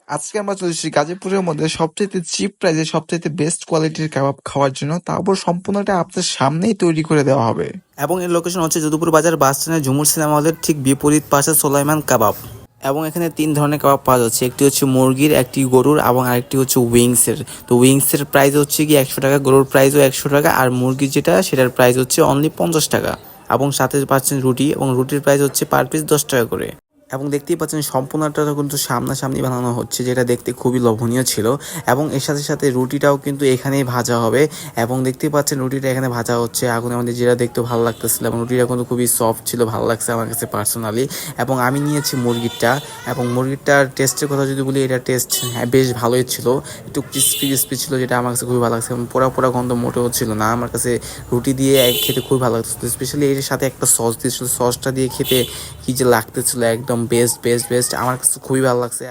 আজকে আমরা চলে এসেছি গাজীপুরের মধ্যে সবচাইতে চিপ প্রাইসে সবচাইতে বেস্ট কোয়ালিটির কাবাব খাওয়ার জন্য, তারপর সম্পূর্ণটা আপনার সামনেই তৈরি করে দেওয়া হবে। এবং এর লোকেশন হচ্ছে যদুপুর বাজার বাস স্ট্যান্ডের ঝুমুর সিনেমা হলের ঠিক বিপরীত পাশে সোলাইমান কাবাব। এবং এখানে 3 ধরনের কাবাব পাওয়া যাচ্ছে, একটি হচ্ছে মুরগির, একটি গরুর এবং আরেকটি হচ্ছে উইংসের। তো উইংসের প্রাইস হচ্ছে কি 100 টাকা, গরুর প্রাইসও 100 টাকা, আর মুরগির যেটা সেটার প্রাইস হচ্ছে অনলি 50 টাকা। এবং সাথে পাচ্ছেন রুটি, এবং রুটির প্রাইস হচ্ছে পার পিস 10 টাকা করে। এবং দেখতেই পাচ্ছেন সম্পূর্ণটা কিন্তু সামনাসামনি বানানো হচ্ছে, যেটা দেখতে খুবই লোভনীয় ছিল। এবং এর সাথে সাথে রুটিটাও কিন্তু এখানেই ভাজা হবে। এবং দেখতেই পাচ্ছেন রুটিটা এখানে ভাজা হচ্ছে আগুনে, আমাদের যেটা দেখতে ভালো লাগতেছিল। এবং রুটিটা কিন্তু খুবই সফট ছিল, ভালো লাগছে আমার কাছে পার্সোনালি। এবং আমি নিয়েছি মুরগিরটা। এবং মুরগিরটার টেস্টের কথা যদি বলি, এটা টেস্ট বেশ ভালোই ছিল, একটু ক্রিস্পি ক্রিস্পি ছিল, যেটা আমার কাছে খুবই ভালো লাগছে। এবং পোড়া পোড়া গন্ধ মোটেও ছিল না। আমার কাছে রুটি দিয়ে খেতে খুবই ভালো লাগতো, স্পেশালি এর সাথে একটা সস দিয়েছিল, সসটা দিয়ে খেতে কি যে লাগতেছিল, একদম বেস্ট বেস্ট বেস্ট, আমার কাছে খুবই ভালো লাগছে।